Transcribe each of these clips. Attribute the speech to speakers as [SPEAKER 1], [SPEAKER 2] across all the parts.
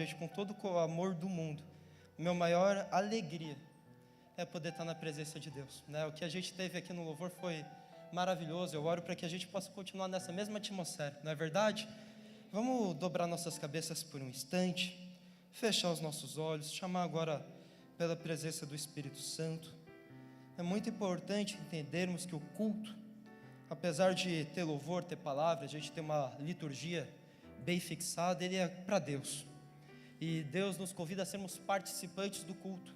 [SPEAKER 1] gente, com todo o amor do mundo, a minha maior alegria é poder estar na presença de Deus, né? O que a gente teve aqui no louvor foi maravilhoso. Eu oro para que a gente possa continuar nessa mesma atmosfera, não é verdade? Vamos dobrar nossas cabeças por um instante, fechar os nossos olhos, chamar agora pela presença do Espírito Santo. É muito importante entendermos que o culto, apesar de ter louvor, ter palavra, a gente tem uma liturgia bem fixada, ele é para Deus. E Deus nos convida a sermos participantes do culto.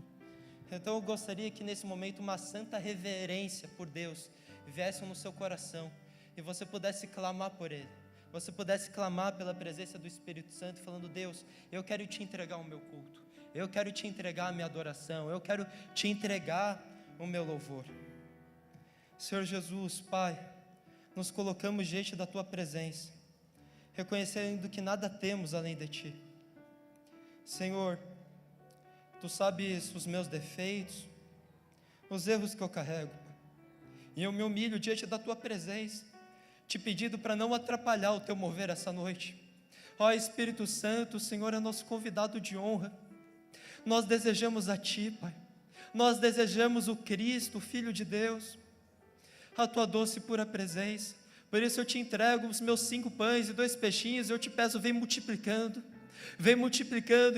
[SPEAKER 1] Então eu gostaria que nesse momento uma santa reverência por Deus viesse no seu coração e você pudesse clamar por Ele. Você pudesse clamar pela presença do Espírito Santo, falando: Deus, eu quero te entregar o meu culto, eu quero te entregar a minha adoração, eu quero te entregar o meu louvor. Senhor Jesus, Pai, nos colocamos diante da Tua presença, reconhecendo que nada temos além de Ti. Senhor, Tu sabes os meus defeitos, os erros que eu carrego, e eu me humilho diante da Tua presença, te pedindo para não atrapalhar o Teu mover essa noite. Ó Espírito Santo, o Senhor é nosso convidado de honra. Nós desejamos a Ti, Pai. Nós desejamos o Cristo, o Filho de Deus, a Tua doce e pura presença. Por isso eu te entrego os meus 5 pães e 2 peixinhos, eu te peço, vem multiplicando,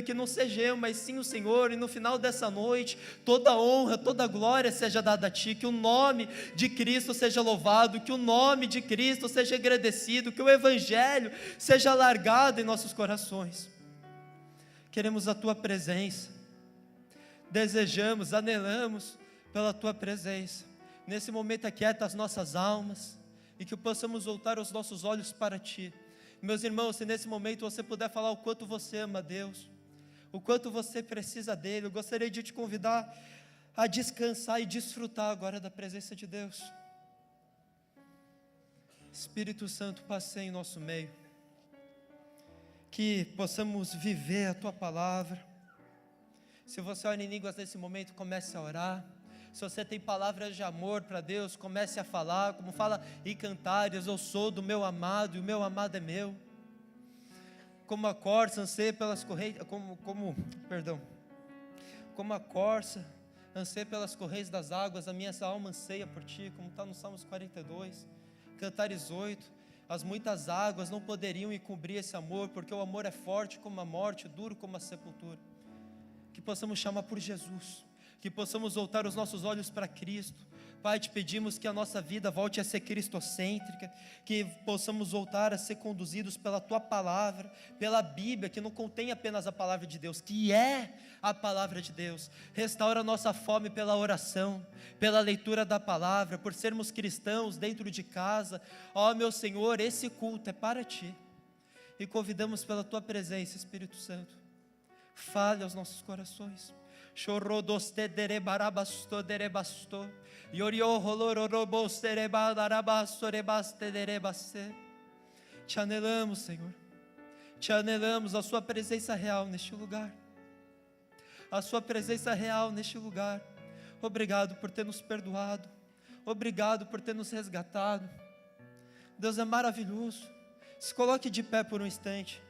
[SPEAKER 1] que não seja eu, mas sim o Senhor, e no final dessa noite, toda honra, toda glória seja dada a Ti, que o nome de Cristo seja louvado, que o nome de Cristo seja agradecido, que o Evangelho seja alargado em nossos corações. Queremos a Tua presença, desejamos, anelamos pela Tua presença. Nesse momento aquieta as nossas almas, e que possamos voltar os nossos olhos para Ti. Meus irmãos, se nesse momento você puder falar o quanto você ama Deus, o quanto você precisa dEle, eu gostaria de te convidar a descansar e desfrutar agora da presença de Deus. Espírito Santo, passeie em nosso meio, que possamos viver a Tua palavra. Se você ora em línguas nesse momento, comece a orar. Se você tem palavras de amor para Deus, comece a falar, como fala em Cantares: eu sou do meu amado e o meu amado é meu. Como a corça anseia pelas correntes, como a corça anseia pelas correntes das águas, a minha alma anseia por Ti, como está no Salmos 42, Cantares 8, as muitas águas não poderiam encobrir esse amor, porque o amor é forte como a morte, duro como a sepultura. Que possamos chamar por Jesus, que possamos voltar os nossos olhos para Cristo. Pai, te pedimos que a nossa vida volte a ser cristocêntrica, que possamos voltar a ser conduzidos pela Tua palavra, pela Bíblia, que não contém apenas a palavra de Deus, que é a palavra de Deus. Restaura a nossa fome pela oração, pela leitura da palavra, por sermos cristãos dentro de casa. Ó meu Senhor, esse culto é para Ti, e convidamos pela Tua presença, Espírito Santo, fale aos nossos corações. Te anelamos, Senhor, te anelamos a Sua presença real neste lugar, a Sua presença real neste lugar. Obrigado por ter nos perdoado, obrigado por ter nos resgatado. Deus é maravilhoso. Se coloque de pé por um instante.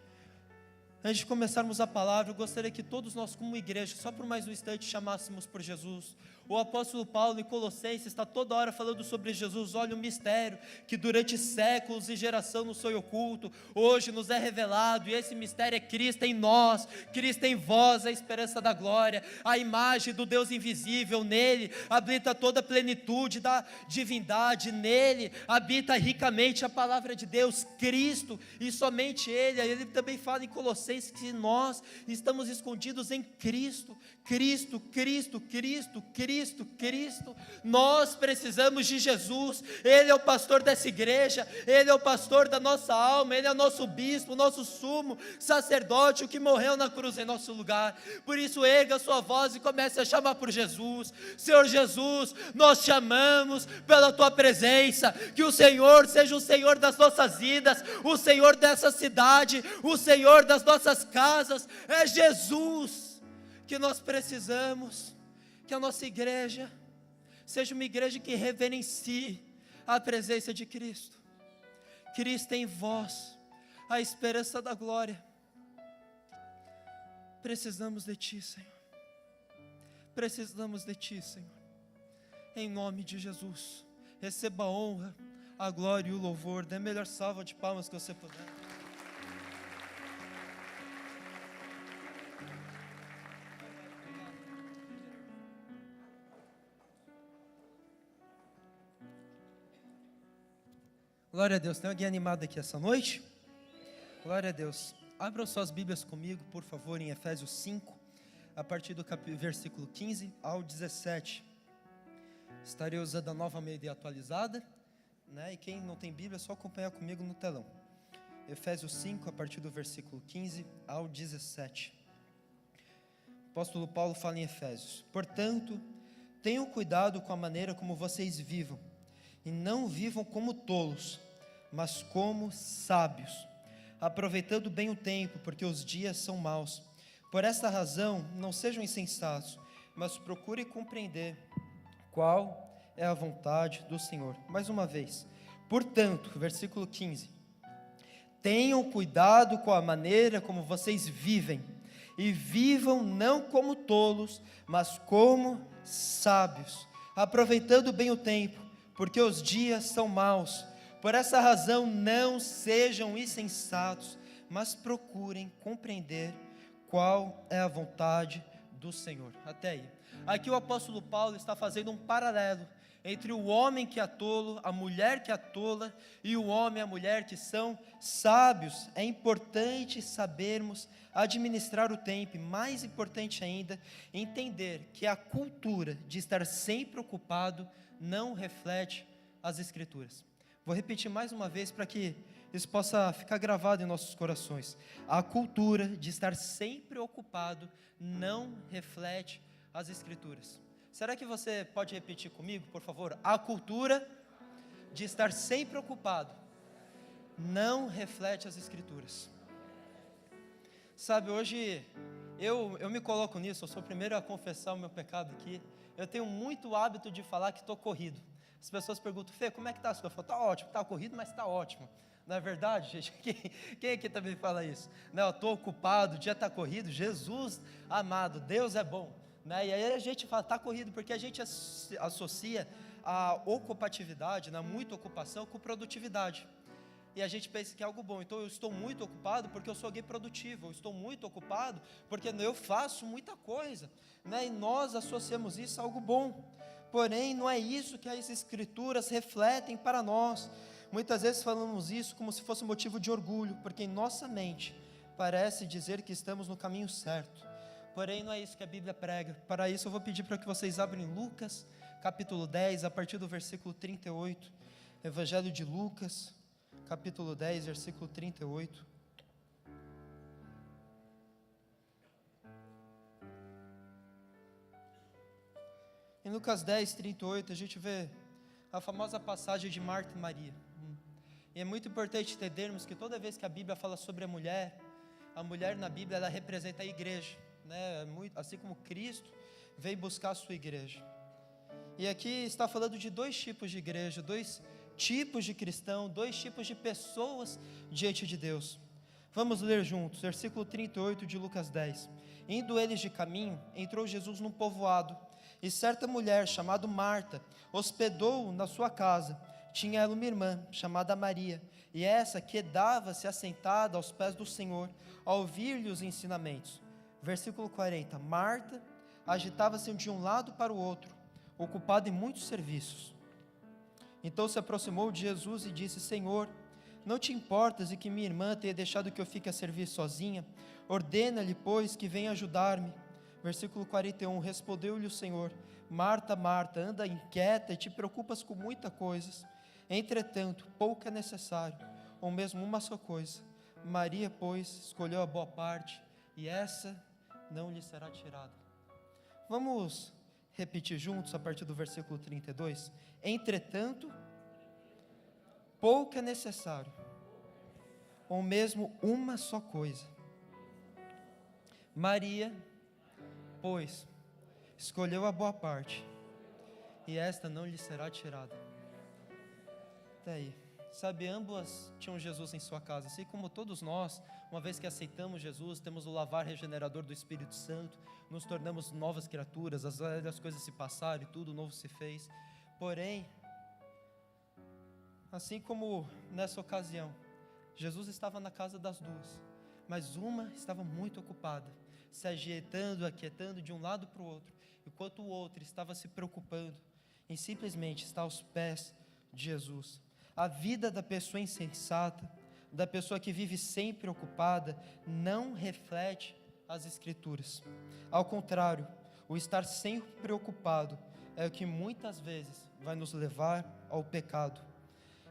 [SPEAKER 1] Antes de começarmos a palavra, eu gostaria que todos nós, como igreja, só por mais um instante, chamássemos por Jesus. O apóstolo Paulo em Colossenses está toda hora falando sobre Jesus. Olha o mistério que durante séculos e geração nos foi oculto, hoje nos é revelado, e esse mistério é Cristo em nós, Cristo em vós, a esperança da glória, a imagem do Deus invisível. Nele habita toda a plenitude da divindade, nele habita ricamente a palavra de Deus, Cristo, e somente Ele. Ele também fala em Colossenses que nós estamos escondidos em Cristo. Cristo, Cristo, Cristo, Cristo, Cristo. Nós precisamos de Jesus. Ele é o pastor dessa igreja, Ele é o pastor da nossa alma, Ele é o nosso bispo, o nosso sumo sacerdote, o que morreu na cruz em nosso lugar. Por isso erga a sua voz e comece a chamar por Jesus. Senhor Jesus, nós te amamos pela Tua presença. Que o Senhor seja o Senhor das nossas vidas, o Senhor dessa cidade, o Senhor das nossas casas. É Jesus que nós precisamos. Que a nossa igreja seja uma igreja que reverencie a presença de Cristo. Cristo em vós, a esperança da glória. precisamos de Ti, Senhor. Precisamos de Ti, Senhor. Em nome de Jesus, receba a honra, a glória e o louvor. Dê a melhor salva de palmas que você puder. Glória a Deus. Tem alguém animado aqui essa noite? Glória a Deus. Abram suas Bíblias comigo, por favor, em Efésios 5, a partir do versículo 15 ao 17. Estarei usando a Nova Almeida atualizada, né? E quem não tem Bíblia, é só acompanhar comigo no telão. Efésios 5, a partir do versículo 15 ao 17. O apóstolo Paulo fala em Efésios: portanto, tenham cuidado com a maneira como vocês vivam, e não vivam como tolos, mas como sábios, aproveitando bem o tempo, porque os dias são maus. Por esta razão, não sejam insensatos, mas procurem compreender qual é a vontade do Senhor. Mais uma vez, portanto, versículo 15: tenham cuidado com a maneira como vocês vivem, e vivam não como tolos, mas como sábios, aproveitando bem o tempo, porque os dias são maus. Por essa razão, não sejam insensatos, mas procurem compreender qual é a vontade do Senhor. Até aí. Aqui o apóstolo Paulo está fazendo um paralelo entre o homem que é tolo, a mulher que é tola, e o homem e a mulher que são sábios. É importante sabermos administrar o tempo, e mais importante ainda, entender que a cultura de estar sempre ocupado não reflete as Escrituras. Vou repetir mais uma vez para que isso possa ficar gravado em nossos corações. A cultura de estar sempre ocupado não reflete as Escrituras. Será que você pode repetir comigo, por favor? A cultura de estar sempre ocupado não reflete as Escrituras. Sabe, hoje eu me coloco nisso, eu sou o primeiro a confessar o meu pecado aqui. Eu tenho muito hábito de falar que estou corrido. As pessoas perguntam: Fê, como é que está? Eu falo: está ótimo, está corrido, mas está ótimo. Não é verdade, gente? Quem aqui também fala isso? Não, eu estou ocupado, o dia está corrido. Jesus amado, Deus é bom, né? E aí a gente fala: está corrido, porque a gente associa a ocupatividade, né, muita ocupação, com produtividade. E a gente pensa que é algo bom. Então eu estou muito ocupado porque eu sou alguém produtivo. Eu estou muito ocupado porque eu faço muita coisa, né? E nós associamos isso a algo bom. Porém, não é isso que as Escrituras refletem para nós. Muitas vezes falamos isso como se fosse motivo de orgulho, porque em nossa mente parece dizer que estamos no caminho certo. Porém, não é isso que a Bíblia prega. Para isso eu vou pedir para que vocês abram em Lucas, capítulo 10, a partir do versículo 38. Evangelho de Lucas, capítulo 10, versículo 38. Em Lucas 10, 38, a gente vê a famosa passagem de Marta e Maria. E é muito importante entendermos que toda vez que a Bíblia fala sobre a mulher na Bíblia, ela representa a igreja, né? Assim como Cristo veio buscar a sua igreja. E aqui está falando de dois tipos de igreja, dois tipos de cristão, dois tipos de pessoas diante de Deus. Vamos ler juntos, versículo 38 de Lucas 10. Indo eles de caminho, entrou Jesus num povoado, e certa mulher, chamada Marta, hospedou-o na sua casa. Tinha ela uma irmã, chamada Maria, e essa quedava-se assentada aos pés do Senhor, a ouvir-lhe os ensinamentos. Versículo 40. Marta agitava-se de um lado para o outro, ocupada em muitos serviços. Então se aproximou de Jesus e disse: Senhor, não te importas de que minha irmã tenha deixado que eu fique a servir sozinha? Ordena-lhe, pois, que venha ajudar-me. Versículo 41, respondeu-lhe o Senhor: Marta, Marta, anda inquieta e te preocupas com muitas coisas. Entretanto, pouco é necessário, ou mesmo uma só coisa. Maria, pois, escolheu a boa parte, e essa não lhe será tirada. Vamos repetir juntos a partir do versículo 32? Entretanto, pouco é necessário, ou mesmo uma só coisa. Maria, pois, escolheu a boa parte, e esta não lhe será tirada. Até aí. Sabe, ambas tinham Jesus em sua casa, assim como todos nós, uma vez que aceitamos Jesus, temos o lavar regenerador do Espírito Santo, nos tornamos novas criaturas, as velhas coisas se passaram e tudo novo se fez. Porém, assim como nessa ocasião, Jesus estava na casa das duas, mas uma estava muito ocupada, se ajeitando, aquietando de um lado para o outro, enquanto o outro estava se preocupando em simplesmente estar aos pés de Jesus. A vida da pessoa insensata, da pessoa que vive sempre ocupada, não reflete as Escrituras. Ao contrário, o estar sempre preocupado é o que muitas vezes vai nos levar ao pecado.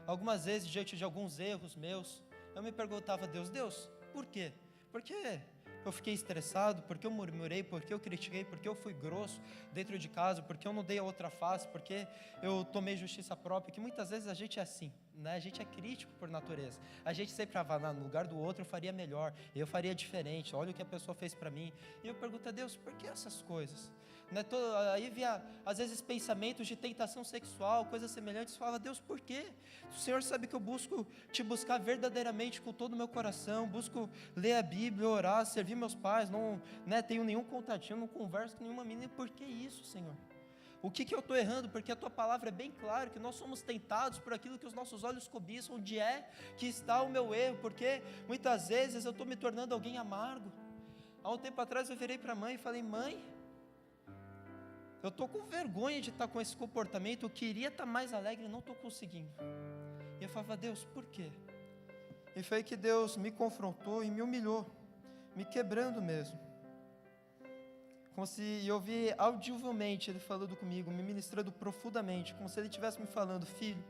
[SPEAKER 1] Algumas vezes, diante de alguns erros meus, eu me perguntava a Deus, por quê? Por que eu fiquei estressado? Por que eu murmurei? Por que eu critiquei? Por que eu fui grosso dentro de casa? Por que eu não dei a outra face? Por que eu tomei justiça própria? Que muitas vezes a gente é assim, né? A gente é crítico por natureza. A gente sempre fala, no lugar do outro eu faria melhor, eu faria diferente, olha o que a pessoa fez para mim. E eu pergunto a Deus, por que essas coisas? Né? Aí via, às vezes, pensamentos de tentação sexual, coisas semelhantes, fala, Deus, por quê? O Senhor sabe que eu busco te buscar verdadeiramente com todo o meu coração, busco ler a Bíblia, orar, servir meus pais, não, né, tenho nenhum contatinho, não converso com nenhuma menina, por que isso, Senhor? O que eu estou errando? Porque a Tua palavra é bem clara, que nós somos tentados por aquilo que os nossos olhos cobiçam, onde é que está o meu erro, porque muitas vezes eu estou me tornando alguém amargo. Há um tempo atrás eu virei para a mãe e falei, mãe, eu estou com vergonha de estar com esse comportamento, eu queria estar mais alegre, não estou conseguindo. E eu falava, Deus, por quê? E foi que Deus me confrontou e me humilhou, me quebrando mesmo. Como se eu vi audivelmente Ele falando comigo, me ministrando profundamente, como se Ele estivesse me falando, filho,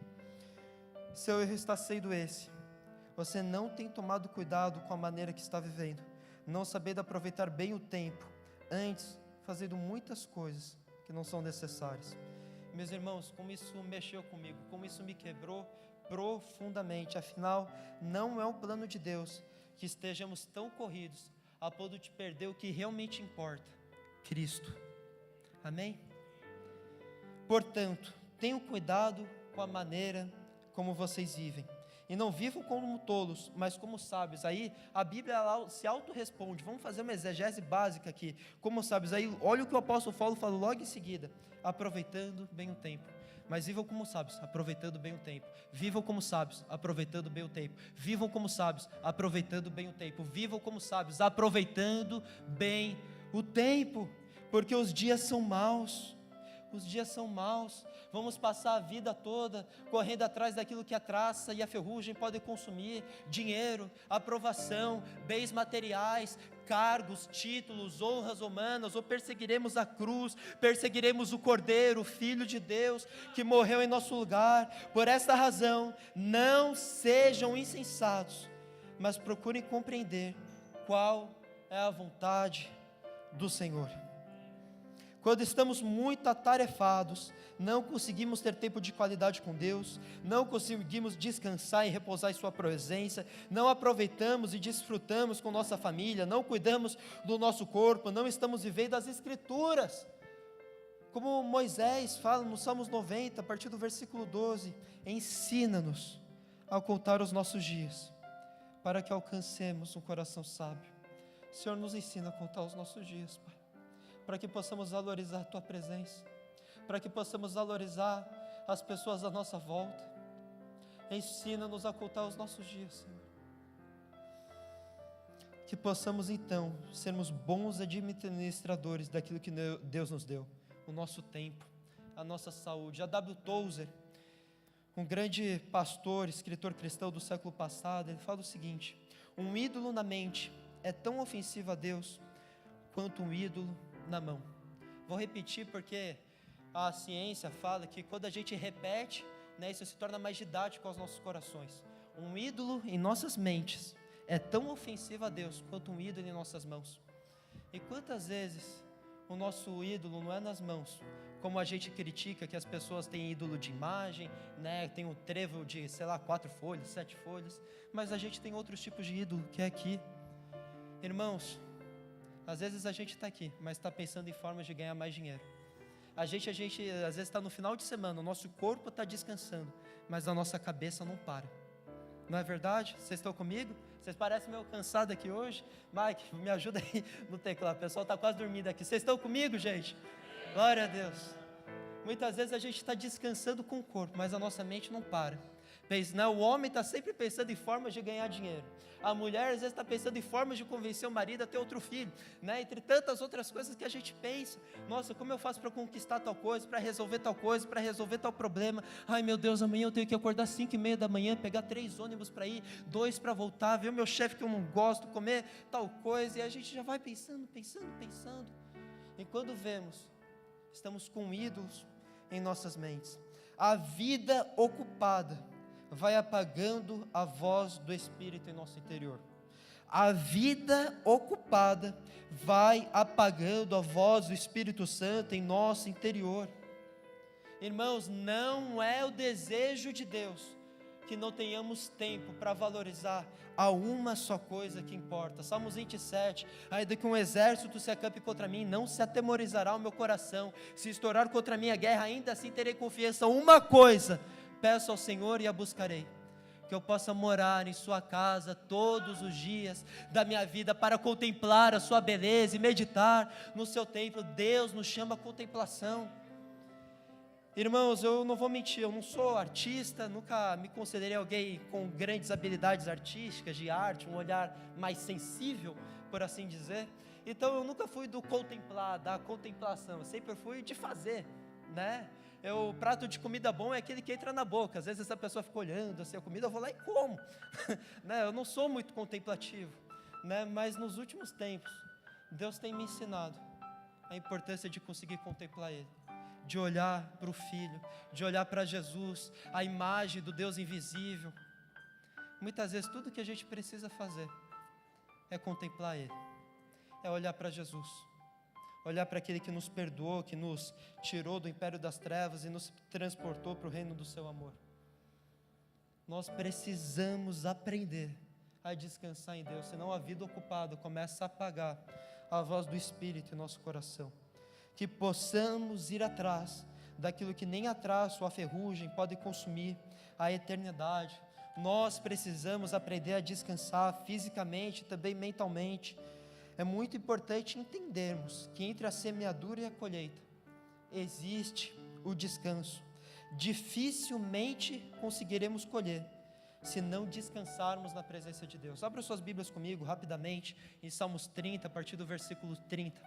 [SPEAKER 1] seu erro está sendo esse. Você não tem tomado cuidado com a maneira que está vivendo, não sabendo aproveitar bem o tempo, antes fazendo muitas coisas que não são necessárias. Meus irmãos, como isso mexeu comigo, como isso me quebrou profundamente. Afinal, não é um plano de Deus que estejamos tão corridos a ponto de perder o que realmente importa, Cristo. Amém? Portanto, tenham cuidado com a maneira como vocês vivem. E não vivam como tolos, mas como sábios. Aí a Bíblia ela se autorresponde. Vamos fazer uma exegese básica aqui. Como sábios. Aí olha o que o apóstolo Paulo falou logo em seguida. Aproveitando bem o tempo. Mas vivam como sábios, aproveitando bem o tempo. Vivam como sábios, aproveitando bem o tempo. Vivam como sábios, aproveitando bem o tempo. Vivam como sábios, aproveitando bem o tempo. Porque os dias são maus. Os dias são maus, vamos passar a vida toda correndo atrás daquilo que a traça e a ferrugem podem consumir, dinheiro, aprovação, bens materiais, cargos, títulos, honras humanas, ou perseguiremos a cruz, perseguiremos o Cordeiro, o Filho de Deus, que morreu em nosso lugar. Por esta razão, não sejam insensatos, mas procurem compreender qual é a vontade do Senhor. Quando estamos muito atarefados, não conseguimos ter tempo de qualidade com Deus, não conseguimos descansar e repousar em Sua presença, não aproveitamos e desfrutamos com nossa família, não cuidamos do nosso corpo, não estamos vivendo as Escrituras. Como Moisés fala no Salmos 90, a partir do versículo 12, ensina-nos a contar os nossos dias, para que alcancemos um coração sábio. Senhor, nos ensina a contar os nossos dias, Pai, para que possamos valorizar a Tua presença, para que possamos valorizar as pessoas à nossa volta. Ensina-nos a contar os nossos dias, Senhor. Que possamos então sermos bons administradores daquilo que Deus nos deu, o nosso tempo, a nossa saúde. A W. Tozer, um grande pastor, escritor cristão do século passado, ele fala o seguinte: um ídolo na mente é tão ofensivo a Deus quanto um ídolo na mão. Vou repetir porque a ciência fala que quando a gente repete, né, isso se torna mais didático aos nossos corações. Um ídolo em nossas mentes é tão ofensivo a Deus quanto um ídolo em nossas mãos. E quantas vezes o nosso ídolo não é nas mãos, como a gente critica que as pessoas têm ídolo de imagem, né, tem um trevo de, 4 folhas, 7 folhas, mas a gente tem outros tipos de ídolo, que é aqui. Irmãos, às vezes a gente está aqui, mas está pensando em formas de ganhar mais dinheiro. A gente às vezes está no final de semana, o nosso corpo está descansando, mas a nossa cabeça não para. Não é verdade? Vocês estão comigo? Vocês parecem meio cansados aqui hoje. Mike, me ajuda aí no teclado, o pessoal está quase dormindo aqui. Vocês estão comigo, gente? Glória a Deus. Muitas vezes a gente está descansando com o corpo, mas a nossa mente não para. O homem está sempre pensando em formas de ganhar dinheiro. A mulher às vezes está pensando em formas de convencer o marido a ter outro filho, entre tantas outras coisas que a gente pensa. Nossa, como eu faço para conquistar tal coisa, para resolver tal coisa, para resolver tal problema? Ai meu Deus, amanhã eu tenho que acordar 5:30 da manhã, pegar 3 ônibus para ir, 2 para voltar, ver o meu chefe que eu não gosto, comer tal coisa, e a gente já vai pensando. E quando vemos, estamos com ídolos em nossas mentes. A vida ocupada vai apagando a voz do Espírito em nosso interior. A vida ocupada vai apagando a voz do Espírito Santo em nosso interior. Irmãos, não é o desejo de Deus que não tenhamos tempo para valorizar a uma só coisa que importa. Salmos 27, ainda que um exército se acampe contra mim, não se atemorizará o meu coração. Se estourar contra mim a guerra, ainda assim terei confiança. Uma coisa peço ao Senhor e a buscarei, que eu possa morar em sua casa todos os dias da minha vida, para contemplar a sua beleza e meditar no seu templo. Deus nos chama a contemplação. Irmãos, eu não vou mentir, eu não sou artista, nunca me considerei alguém com grandes habilidades artísticas, de arte, um olhar mais sensível, por assim dizer. Então eu nunca fui do contemplar, da contemplação, eu sempre fui de fazer, O prato de comida bom é aquele que entra na boca. Às vezes essa pessoa fica olhando assim a comida, eu vou lá e como. Eu não sou muito contemplativo, mas nos últimos tempos, Deus tem me ensinado a importância de conseguir contemplar Ele, de olhar para o Filho, de olhar para Jesus, a imagem do Deus invisível. Muitas vezes tudo que a gente precisa fazer é contemplar Ele, é olhar para Jesus, olhar para aquele que nos perdoou, que nos tirou do império das trevas e nos transportou para o reino do seu amor. Nós precisamos aprender a descansar em Deus, senão a vida ocupada começa a apagar a voz do Espírito em nosso coração. Que possamos ir atrás daquilo que nem a traça ou a ferrugem pode consumir, a eternidade. Nós precisamos aprender a descansar fisicamente e também mentalmente. É muito importante entendermos que entre a semeadura e a colheita existe o descanso. Dificilmente conseguiremos colher se não descansarmos na presença de Deus. Abra suas Bíblias comigo rapidamente em Salmos 30, a partir do versículo 30.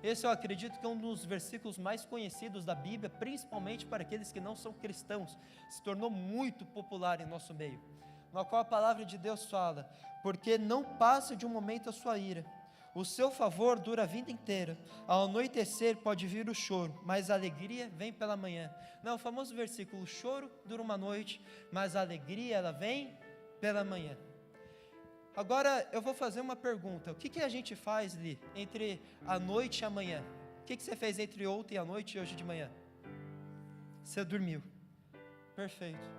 [SPEAKER 1] Esse eu acredito que é um dos versículos mais conhecidos da Bíblia, principalmente para aqueles que não são cristãos. Se tornou muito popular em nosso meio, na qual a palavra de Deus fala: porque não passa de um momento a sua ira, o seu favor dura a vida inteira. Ao anoitecer pode vir o choro, mas a alegria vem pela manhã. O famoso versículo: o choro dura uma noite, mas a alegria ela vem pela manhã. Agora eu vou fazer uma pergunta: o que a gente faz ali entre a noite e a manhã? O que você fez entre ontem à noite e hoje de manhã? Você dormiu, perfeito.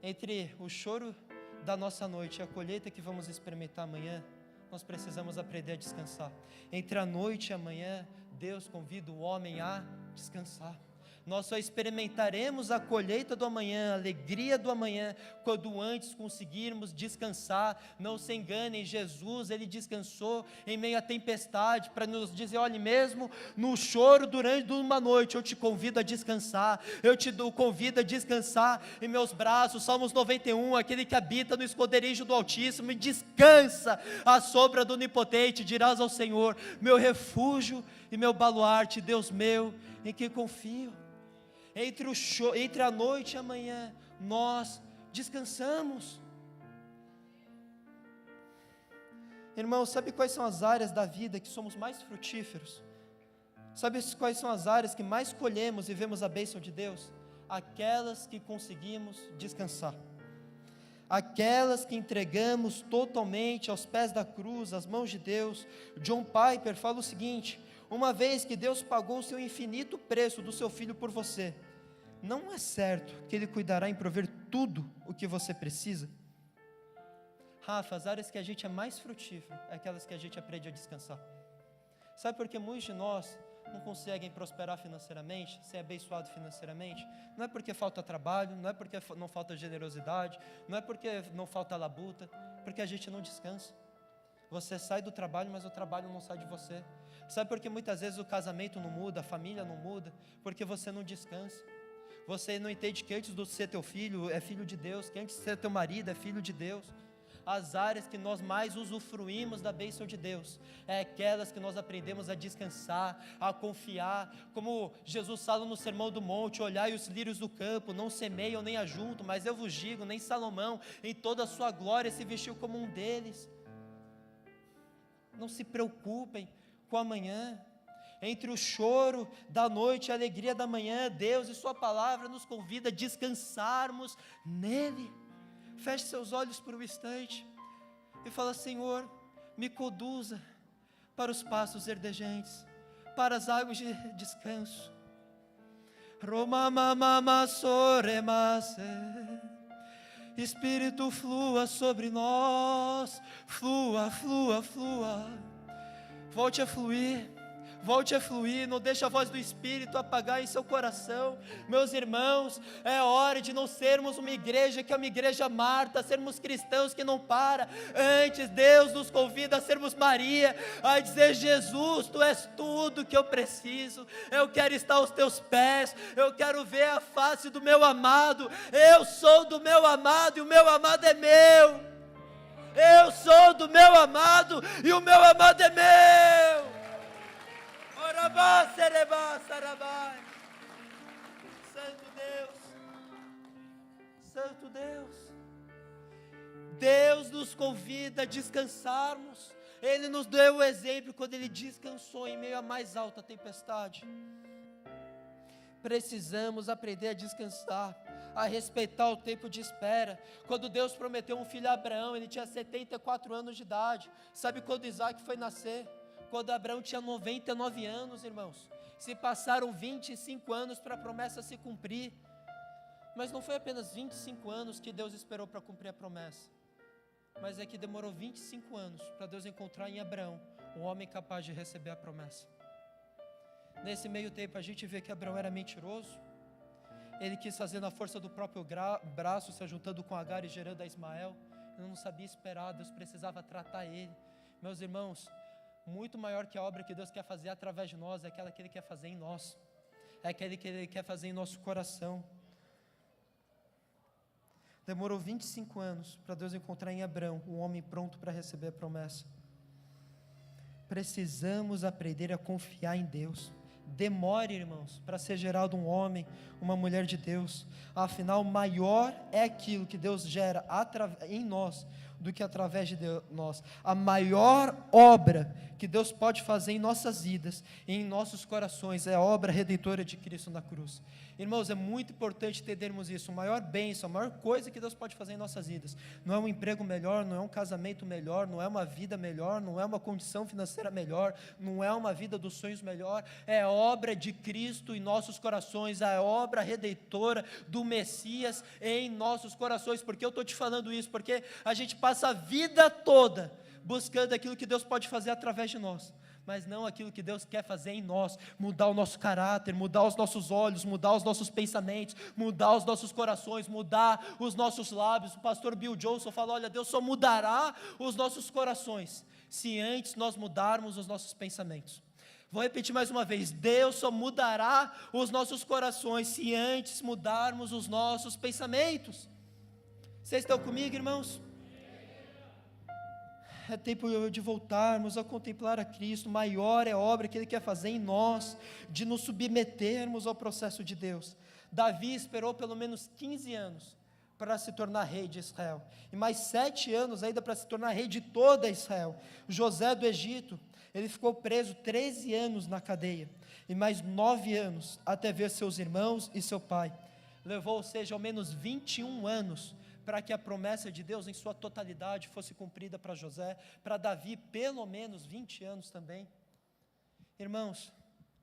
[SPEAKER 1] Entre o choro da nossa noite e a colheita que vamos experimentar amanhã, nós precisamos aprender a descansar. Entre a noite e a manhã, Deus convida o homem a descansar. Nós só experimentaremos a colheita do amanhã, a alegria do amanhã, quando antes conseguirmos descansar. Não se enganem, Jesus, Ele descansou em meio à tempestade, para nos dizer: olhe, mesmo no choro durante uma noite, eu te convido a descansar, eu te convido a descansar em meus braços. Salmos 91, aquele que habita no esconderijo do Altíssimo e descansa à sombra do Onipotente, dirás ao Senhor: meu refúgio e meu baluarte, Deus meu, em que confio. Entre a noite e a manhã, nós descansamos. Irmãos, sabe quais são as áreas da vida que somos mais frutíferos? Sabe quais são as áreas que mais colhemos e vemos a bênção de Deus? Aquelas que conseguimos descansar, aquelas que entregamos totalmente aos pés da cruz, às mãos de Deus. John Piper fala o seguinte: uma vez que Deus pagou o seu infinito preço do seu Filho por você, não é certo que Ele cuidará em prover tudo o que você precisa? Rafa, as áreas que a gente é mais frutífero é aquelas que a gente aprende a descansar. Sabe por que muitos de nós não conseguem prosperar financeiramente, ser abençoado financeiramente? Não é porque falta trabalho, não é porque não falta generosidade, não é porque não falta labuta, Porque a gente não descansa. Você sai do trabalho, mas o trabalho não sai de você. Sabe por que muitas vezes o casamento não muda, a família não muda? Porque você não descansa. Você não entende que antes de ser teu filho, é filho de Deus, que antes de ser teu marido, é filho de Deus. As áreas que nós mais usufruímos da bênção de Deus, é aquelas que nós aprendemos a descansar, a confiar, como Jesus fala no Sermão do Monte: olhai os lírios do campo, não semeiam nem ajuntam, mas eu vos digo, nem Salomão, em toda a sua glória, se vestiu como um deles. Não se preocupem com amanhã. Entre o choro da noite e a alegria da manhã, Deus e sua palavra nos convida a descansarmos nele. Feche seus olhos por um instante e fala: Senhor, me conduza para os pastos verdejantes, para as águas de descanso. Espírito, flua sobre nós, flua, flua, flua. Volte a fluir. Volte a fluir, não deixe a voz do Espírito apagar em seu coração. Meus irmãos, é hora de não sermos uma igreja que é uma igreja Marta, sermos cristãos que não para. Antes, Deus nos convida a sermos Maria, a dizer: Jesus, Tu és tudo que eu preciso, eu quero estar aos Teus pés, eu quero ver a face do meu amado, eu sou do meu amado e o meu amado é meu. Eu sou do meu amado e o meu amado é meu. Santo Deus, Santo Deus, Deus nos convida a descansarmos. Ele nos deu o exemplo quando Ele descansou em meio à mais alta tempestade. Precisamos aprender a descansar, a respeitar o tempo de espera. Quando Deus prometeu um filho a Abraão, ele tinha 74 anos de idade. Sabe quando Isaac foi nascer? Quando Abraão tinha 99 anos, irmãos. Se passaram 25 anos para a promessa se cumprir. Mas não foi apenas 25 anos que Deus esperou para cumprir a promessa, mas é que demorou 25 anos para Deus encontrar em Abraão um homem capaz de receber a promessa. Nesse meio tempo a gente vê que Abraão era mentiroso. Ele quis fazer na força do próprio braço, se juntando com Agar e gerando a Ismael. Ele não sabia esperar, Deus precisava tratar ele. Meus irmãos, muito maior que a obra que Deus quer fazer através de nós, é aquela que Ele quer fazer em nós, é aquele que Ele quer fazer em nosso coração. Demorou 25 anos para Deus encontrar em Abraão um homem pronto para receber a promessa. Precisamos aprender a confiar em Deus. Demore, irmãos, para ser gerado um homem, uma mulher de Deus. Afinal, maior é aquilo que Deus gera em nós do que através de nós. A maior obra que Deus pode fazer em nossas vidas e em nossos corações é a obra redentora de Cristo na cruz. Irmãos, é muito importante entendermos isso. A maior bênção, a maior coisa que Deus pode fazer em nossas vidas não é um emprego melhor, não é um casamento melhor, não é uma vida melhor, não é uma condição financeira melhor, não é uma vida dos sonhos melhor, é a obra de Cristo em nossos corações, a obra redentora do Messias em nossos corações. Por que eu estou te falando isso? Porque a gente passa a vida toda buscando aquilo que Deus pode fazer através de nós, mas não aquilo que Deus quer fazer em nós, mudar o nosso caráter, mudar os nossos olhos, mudar os nossos pensamentos, mudar os nossos corações, mudar os nossos lábios. O pastor Bill Johnson fala: olha, Deus só mudará os nossos corações se antes nós mudarmos os nossos pensamentos. Vou repetir mais uma vez: Deus só mudará os nossos corações se antes mudarmos os nossos pensamentos. Vocês estão comigo, irmãos? É tempo de voltarmos a contemplar a Cristo. Maior é a obra que Ele quer fazer em nós, de nos submetermos ao processo de Deus. Davi esperou pelo menos 15 anos para se tornar rei de Israel, e mais 7 anos ainda para se tornar rei de toda Israel. José do Egito, ele ficou preso 13 anos na cadeia, e mais 9 anos até ver seus irmãos e seu pai. Levou, ou seja, ao menos 21 anos para que a promessa de Deus em sua totalidade fosse cumprida para José. Para Davi, pelo menos 20 anos também. Irmãos,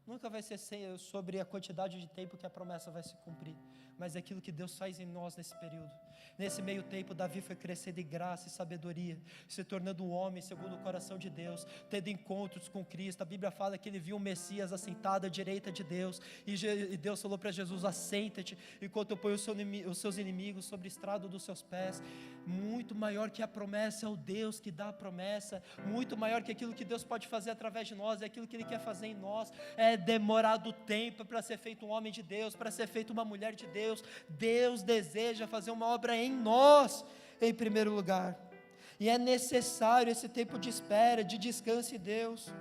[SPEAKER 1] Nunca vai ser sobre a quantidade de tempo que a promessa vai se cumprir, mas é aquilo que Deus faz em nós nesse período. Nesse meio tempo, Davi foi crescendo em graça e sabedoria, se tornando um homem segundo o coração de Deus, tendo encontros com Cristo. A Bíblia fala que ele viu o Messias assentado à direita de Deus, e Deus falou para Jesus: assenta-te, enquanto eu ponho os seus inimigos sobre o estrado dos seus pés. Muito maior que a promessa é o Deus que dá a promessa, muito maior que aquilo que Deus pode fazer através de nós, é aquilo que Ele quer fazer em nós. É demorado o tempo para ser feito um homem de Deus, para ser feito uma mulher de Deus. Deus deseja fazer uma obra em nós, em primeiro lugar, e é necessário esse tempo de espera, de descanso em Deus.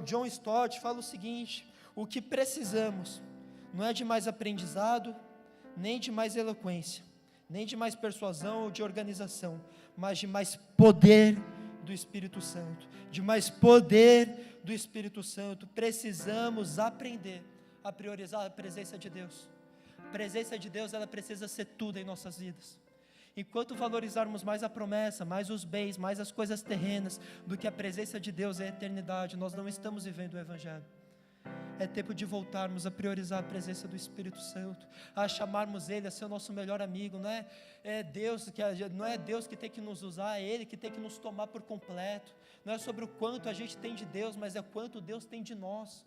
[SPEAKER 1] John Stott fala o seguinte: o que precisamos não é de mais aprendizado, nem de mais eloquência, nem de mais persuasão ou de organização, mas de mais poder do Espírito Santo, de mais poder do Espírito Santo. Precisamos aprender a priorizar a presença de Deus. A presença de Deus, ela precisa ser tudo em nossas vidas. Enquanto valorizarmos mais a promessa, mais os bens, mais as coisas terrenas, do que a presença de Deus e a eternidade, nós não estamos vivendo o Evangelho. É tempo de voltarmos a priorizar a presença do Espírito Santo, a chamarmos Ele a ser o nosso melhor amigo. Não é Deus que tem que nos usar, é Ele que tem que nos tomar por completo. Não é sobre o quanto a gente tem de Deus, mas é quanto Deus tem de nós,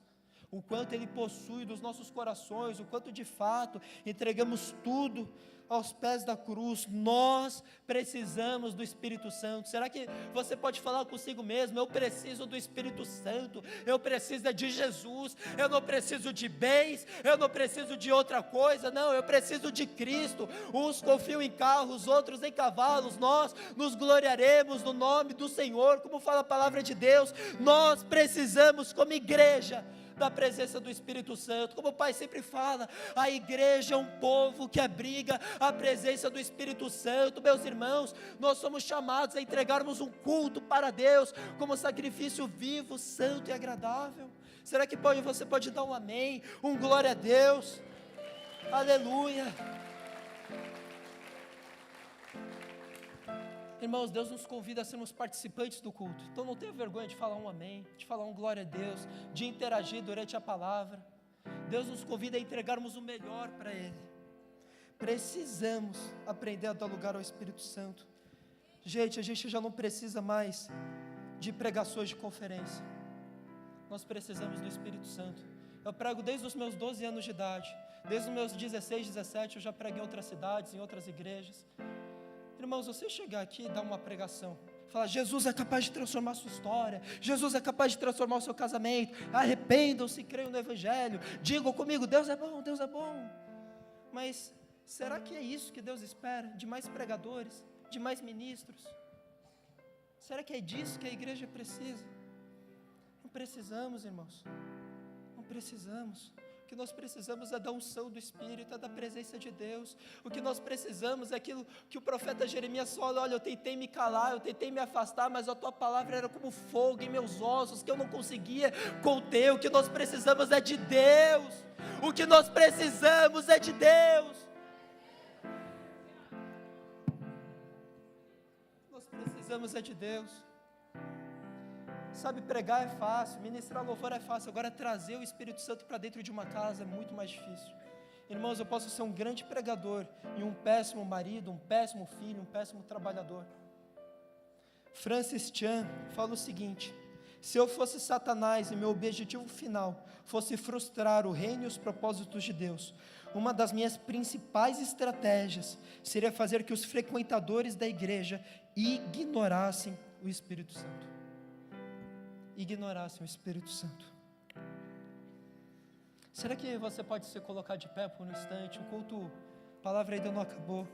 [SPEAKER 1] o quanto Ele possui dos nossos corações, o quanto de fato entregamos tudo aos pés da cruz. Nós precisamos do Espírito Santo. Será que você pode falar consigo mesmo: eu preciso do Espírito Santo, eu preciso de Jesus, eu não preciso de bens, eu não preciso de outra coisa, não, eu preciso de Cristo. Uns confiam em carros, outros em cavalos, nós nos gloriaremos no nome do Senhor, como fala a palavra de Deus. Nós precisamos, como igreja, da presença do Espírito Santo. Como o Pai sempre fala, a igreja é um povo que abriga a presença do Espírito Santo. Meus irmãos, nós somos chamados a entregarmos um culto para Deus, como sacrifício vivo, santo e agradável. Será que você pode dar um amém, um glória a Deus? Aleluia. Irmãos, Deus nos convida a sermos participantes do culto. Então não tenha vergonha de falar um amém, de falar um glória a Deus, de interagir durante a palavra. Deus nos convida a entregarmos o melhor para Ele. Precisamos aprender a dar lugar ao Espírito Santo. Gente, a gente já não precisa mais de pregações de conferência. Nós precisamos do Espírito Santo. Eu prego desde os meus 12 anos de idade. Desde os meus 16, 17, eu já prego em outras cidades, em outras igrejas. Irmãos, você chegar aqui e dar uma pregação, falar: Jesus é capaz de transformar a sua história, Jesus é capaz de transformar o seu casamento, arrependam-se e creiam no Evangelho, digam comigo: Deus é bom, Deus é bom. Mas será que é isso que Deus espera? De mais pregadores, de mais ministros? Será que é disso que a igreja precisa? Não precisamos, irmãos, não precisamos. O que nós precisamos é da unção do Espírito, é da presença de Deus. O que nós precisamos é aquilo que o profeta Jeremias fala: olha, eu tentei me calar, eu tentei me afastar, mas a tua palavra era como fogo em meus ossos, que eu não conseguia conter. O que nós precisamos é de Deus, o que nós precisamos é de Deus. Nós precisamos é de Deus. Sabe, pregar é fácil, ministrar louvor é fácil, agora trazer o Espírito Santo para dentro de uma casa é muito mais difícil. Irmãos, eu posso ser um grande pregador e um péssimo marido, um péssimo filho, um péssimo trabalhador. Francis Chan fala o seguinte: se eu fosse Satanás e meu objetivo final fosse frustrar o reino e os propósitos de Deus, uma das minhas principais estratégias seria fazer que os frequentadores da igreja ignorassem o Espírito Santo. Ignorassem o Espírito Santo. Será que você pode se colocar de pé por um instante? O culto, a palavra ainda não acabou,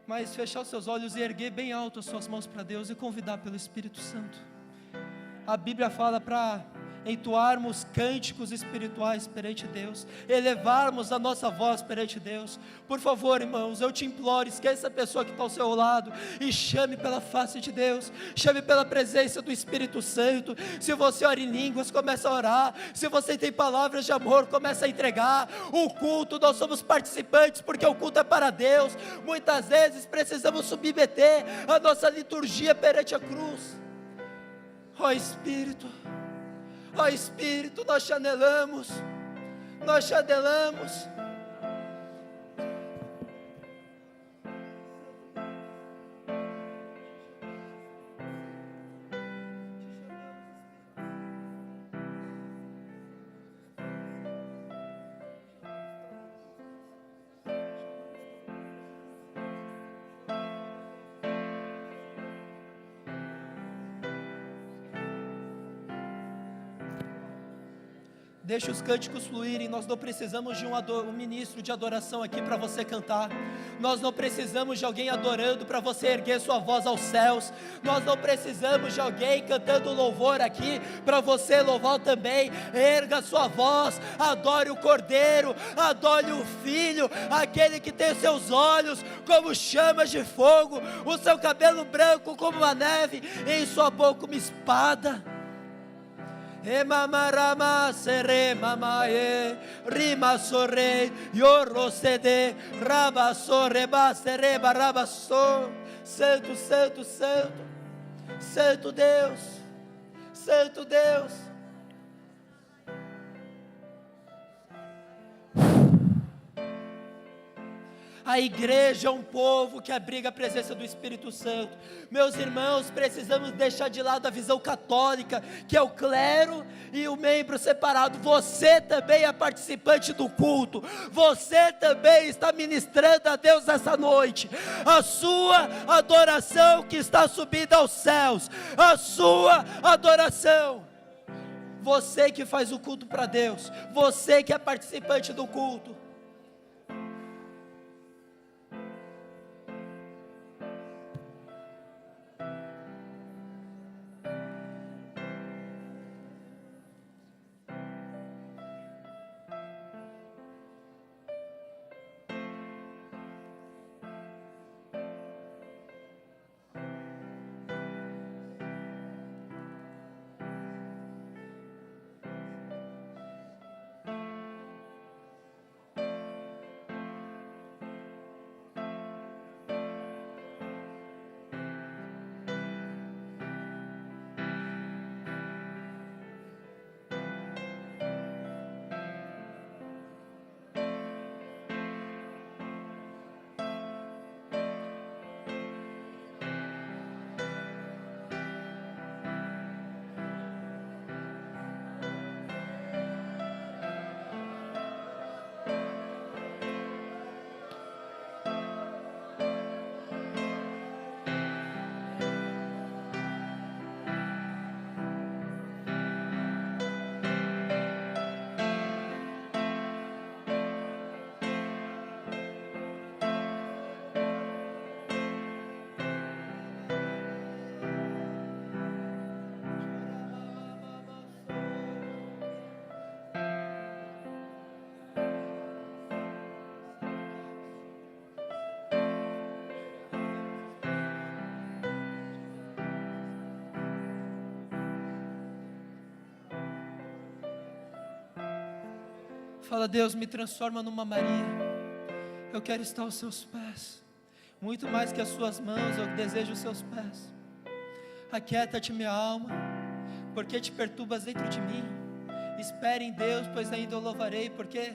[SPEAKER 1] mas fechar os seus olhos e erguer bem alto as suas mãos para Deus e convidar pelo Espírito Santo. A Bíblia fala para entoarmos cânticos espirituais perante Deus, elevarmos a nossa voz perante Deus. Por favor, irmãos, eu te imploro, esqueça a pessoa que está ao seu lado e chame pela face de Deus, chame pela presença do Espírito Santo. Se você ora em línguas, começa a orar. Se você tem palavras de amor, começa a entregar. O culto, nós somos participantes porque o culto é para Deus. Muitas vezes precisamos submeter a nossa liturgia perante a cruz. Ó Espírito, Ó Espírito, nós te anelamos, nós te anelamos. Deixa os cânticos fluírem. Nós não precisamos de um ministro de adoração aqui para você cantar. Nós não precisamos de alguém adorando para você erguer sua voz aos céus. Nós não precisamos de alguém cantando louvor aqui para você louvar também. Erga sua voz, adore o Cordeiro, adore o Filho, aquele que tem seus olhos como chamas de fogo, o seu cabelo branco como a neve, em sua boca uma espada. Emamarama sere mamae rima sorre yorosede rabasore basere barabaso. Santo, santo, santo, santo Deus, santo Deus. A igreja é um povo que abriga a presença do Espírito Santo. Meus irmãos, precisamos deixar de lado a visão católica, que é o clero e o membro separado. Você também é participante do culto. Você também está ministrando a Deus essa noite. A sua adoração que está subindo aos céus. A sua adoração. Você que faz o culto para Deus. Você que é participante do culto. Fala: Deus, me transforma numa Maria. Eu quero estar aos seus pés. Muito mais que as suas mãos, eu desejo os seus pés. Aquieta-te, minha alma, porque te perturbas dentro de mim. Espere em Deus, pois ainda o louvarei. Porque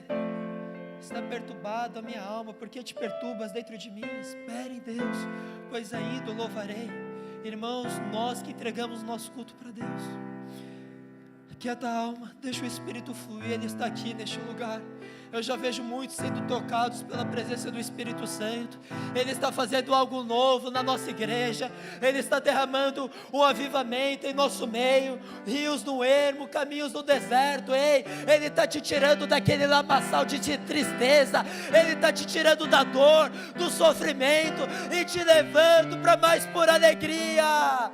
[SPEAKER 1] está perturbada a minha alma, porque te perturbas dentro de mim. Espere em Deus, pois ainda o louvarei. Irmãos, nós que entregamos nosso culto para Deus, aquieta a alma, deixa o Espírito fluir. Ele está aqui neste lugar. Eu já vejo muitos sendo tocados pela presença do Espírito Santo. Ele está fazendo algo novo na nossa igreja. Ele está derramando um avivamento em nosso meio. Rios no ermo, caminhos no deserto. Ei, Ele está te tirando daquele lamaçal de tristeza. Ele está te tirando da dor, do sofrimento e te levando para mais pura alegria.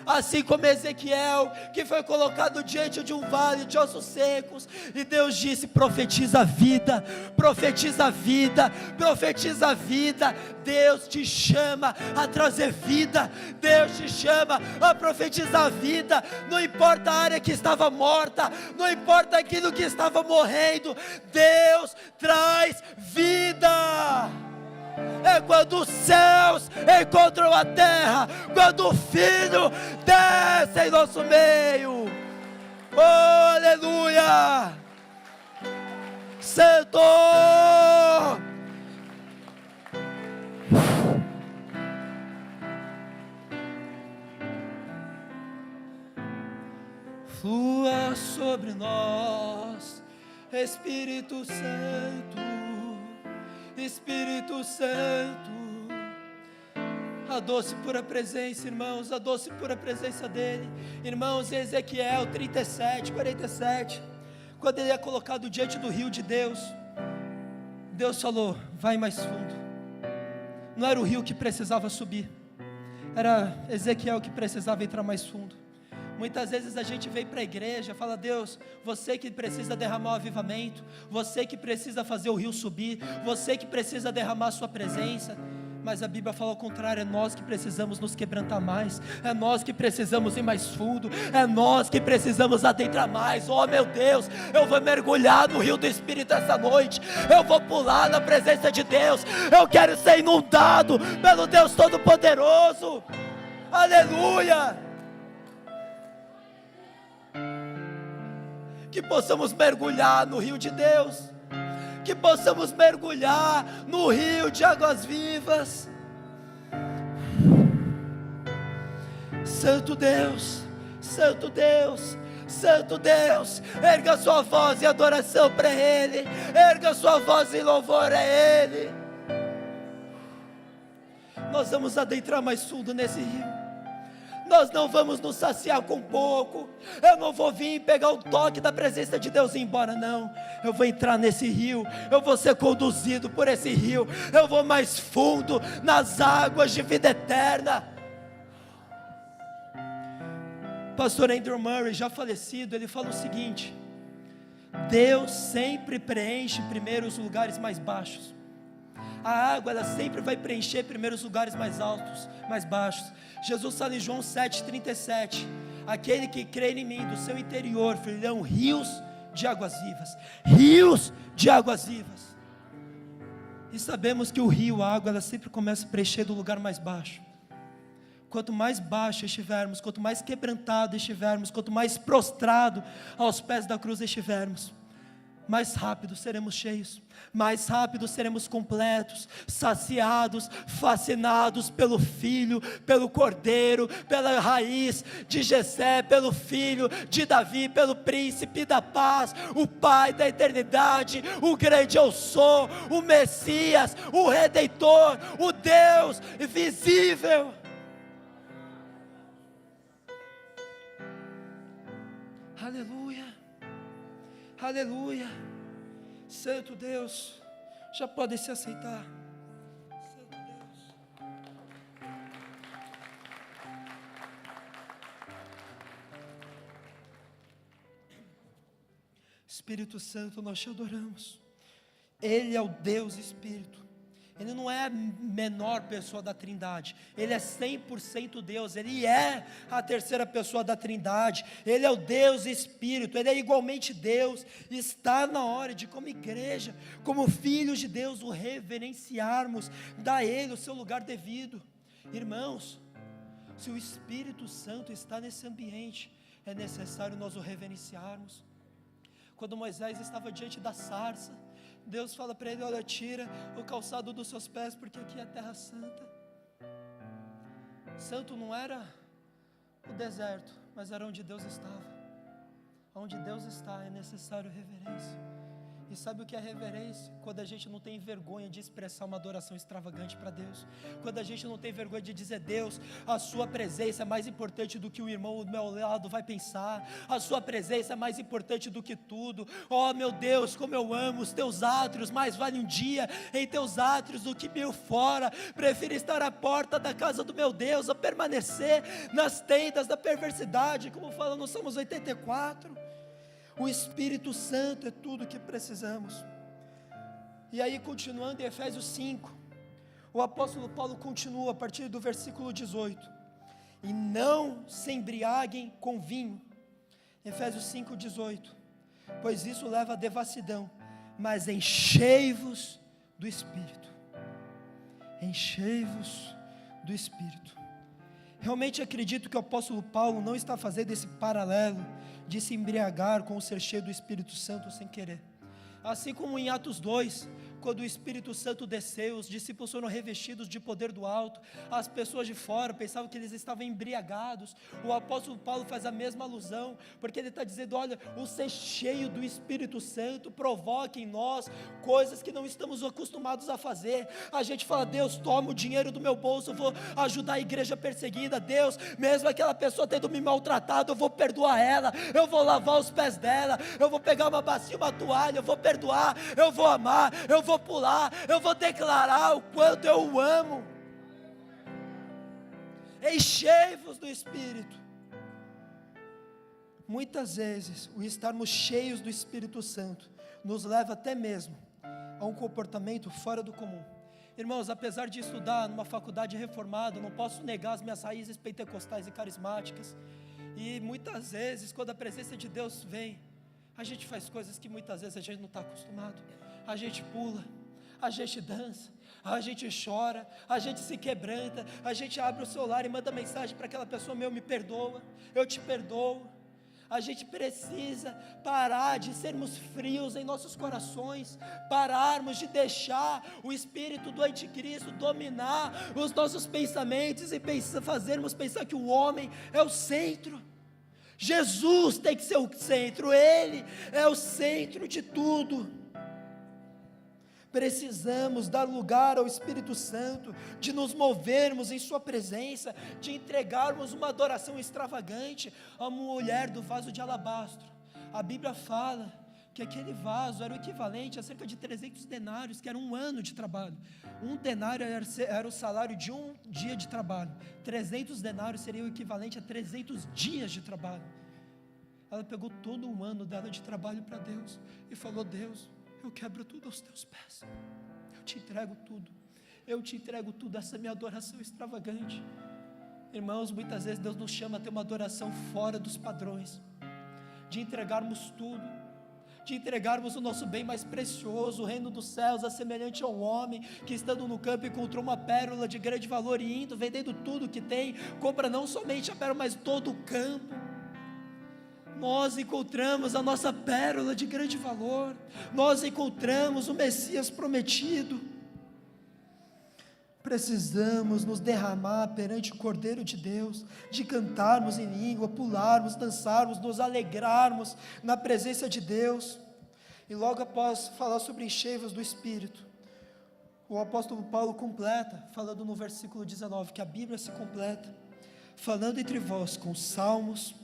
[SPEAKER 1] Assim como Ezequiel, que foi colocado diante de um vale de ossos secos, e Deus disse: profetiza a vida, profetiza a vida, profetiza a vida. Deus te chama a trazer vida, Deus te chama a profetizar a vida. Não importa a área que estava morta, não importa aquilo que estava morrendo, Deus traz vida. é quando os céus encontram a terra, quando o Filho desce em nosso meio. Oh, aleluia! Santo! Flua sobre nós, Espírito Santo, Espírito Santo. A doce pura presença, irmãos, a doce pura presença dele. Irmãos, em Ezequiel 37, 47, quando ele é colocado diante do rio de Deus, Deus falou: vai mais fundo. Não era o rio que precisava subir, era Ezequiel que precisava entrar mais fundo. Muitas vezes a gente vem para a igreja, fala: Deus, você que precisa derramar o avivamento, você que precisa fazer o rio subir, você que precisa derramar a sua presença. Mas a Bíblia fala ao contrário, é nós que precisamos nos quebrantar mais, é nós que precisamos ir mais fundo, é nós que precisamos adentrar mais. Oh meu Deus, eu vou mergulhar no rio do Espírito essa noite, eu vou pular na presença de Deus, eu quero ser inundado pelo Deus Todo-Poderoso. Aleluia! Que possamos mergulhar no rio de Deus, que possamos mergulhar no rio de águas vivas. Santo Deus, Santo Deus, Santo Deus, erga sua voz em adoração para Ele, erga sua voz em louvor a Ele. Nós vamos adentrar mais fundo nesse rio. Nós não vamos nos saciar com pouco. Eu não vou vir pegar o toque da presença de Deus e ir embora, não. Eu vou entrar nesse rio, eu vou ser conduzido por esse rio, eu vou mais fundo nas águas de vida eterna. Pastor Andrew Murray, já falecido, ele fala o seguinte: Deus sempre preenche primeiro os lugares mais baixos. A água, ela sempre vai preencher primeiro os lugares mais altos, mais baixos. Jesus fala em João 7,37: aquele que crê em mim, do seu interior fluirão rios de águas vivas. Rios de águas vivas. E sabemos que o rio, a água, ela sempre começa a preencher do lugar mais baixo. Quanto mais baixo estivermos, quanto mais quebrantado estivermos, quanto mais prostrado aos pés da cruz estivermos, mais rápido seremos cheios, mais rápido seremos completos, saciados, fascinados pelo Filho, pelo Cordeiro, pela raiz de Jessé, pelo Filho de Davi, pelo Príncipe da Paz, o Pai da eternidade, o grande eu sou, o Messias, o Redentor, o Deus visível. Aleluia, aleluia. Santo Deus, já pode se aceitar. Santo Deus. Espírito Santo, nós te adoramos. Ele é o Deus Espírito. Ele não é a menor pessoa da Trindade, Ele é 100% Deus, Ele é a terceira pessoa da Trindade, Ele é o Deus Espírito, Ele é igualmente Deus. Está na hora de, como igreja, como filhos de Deus, o reverenciarmos, dar a Ele o seu lugar devido. Irmãos, se o Espírito Santo está nesse ambiente, é necessário nós o reverenciarmos. Quando Moisés estava diante da sarça, Deus fala para ele: olha, tira o calçado dos seus pés, porque aqui é a terra santa. Santo não era o deserto, mas era onde Deus estava. Onde Deus está é necessário reverência. E sabe o que é reverência? Quando a gente não tem vergonha de expressar uma adoração extravagante para Deus. Quando a gente não tem vergonha de dizer: Deus, a sua presença é mais importante do que o irmão do meu lado vai pensar. A sua presença é mais importante do que tudo. Oh meu Deus, como eu amo os teus átrios, mais vale um dia em teus átrios do que 1000 fora. Prefiro estar à porta da casa do meu Deus a permanecer nas tendas da perversidade, como fala no Salmos 84. O Espírito Santo é tudo o que precisamos. E aí, continuando em Efésios 5, o apóstolo Paulo continua a partir do versículo 18: e não se embriaguem com vinho. Efésios 5, 18: pois isso leva à devassidão, mas enchei-vos do Espírito.
[SPEAKER 2] enchei-vos do Espírito. Realmente acredito que o apóstolo Paulo não está fazendo esse paralelo de se embriagar com o ser cheio do Espírito Santo sem querer. Assim como em Atos 2, quando o Espírito Santo desceu, os discípulos foram revestidos de poder do alto, as pessoas de fora pensavam que eles estavam embriagados. O apóstolo Paulo faz a mesma alusão, porque ele está dizendo: olha, o ser cheio do Espírito Santo provoca em nós coisas que não estamos acostumados a fazer. A gente fala: Deus, toma o dinheiro do meu bolso, eu vou ajudar a igreja perseguida. Deus, mesmo aquela pessoa tendo me maltratado, eu vou perdoar ela, eu vou lavar os pés dela, eu vou pegar uma bacia, uma toalha, eu vou perdoar, eu vou amar, eu vou pular, eu vou declarar o quanto eu o amo. Enchei-vos do Espírito. Muitas vezes o estarmos cheios do Espírito Santo nos leva até mesmo a um comportamento fora do comum. Irmãos, apesar de estudar numa faculdade reformada, não posso negar as minhas raízes pentecostais e carismáticas, e muitas vezes quando a presença de Deus vem, a gente faz coisas que muitas vezes a gente não está acostumado. A gente pula, a gente dança, a gente chora, a gente se quebranta, a gente abre o celular e manda mensagem para aquela pessoa: meu, me perdoa, eu te perdoo. A gente precisa parar de sermos frios em nossos corações, pararmos de deixar o espírito do anticristo dominar os nossos pensamentos e fazermos pensar que o homem é o centro. Jesus tem que ser o centro, Ele é o centro de tudo. Precisamos dar lugar ao Espírito Santo, de nos movermos em sua presença, de entregarmos uma adoração extravagante. A mulher do vaso de alabastro, a Bíblia fala que aquele vaso era o equivalente a cerca de 300 denários, que era um ano de trabalho. Um denário era o salário de um dia de trabalho, 300 denários seria o equivalente a 300 dias de trabalho. Ela pegou todo um ano dela de trabalho para Deus e falou: Deus, eu quebro tudo aos teus pés, eu te entrego tudo, essa minha adoração extravagante. Irmãos, muitas vezes Deus nos chama a ter uma adoração fora dos padrões, de entregarmos tudo, de entregarmos o nosso bem mais precioso, o reino dos céus, a semelhante a um homem que, estando no campo, encontrou uma pérola de grande valor e indo, vendendo tudo que tem, compra não somente a pérola, mas todo o campo. Nós encontramos a nossa pérola de grande valor, nós encontramos o Messias prometido. Precisamos nos derramar perante o Cordeiro de Deus, de cantarmos em língua, pularmos, dançarmos, nos alegrarmos na presença de Deus. E logo após falar sobre enchei-vos do Espírito, o apóstolo Paulo completa, falando no versículo 19, que a Bíblia se completa, falando entre vós com salmos,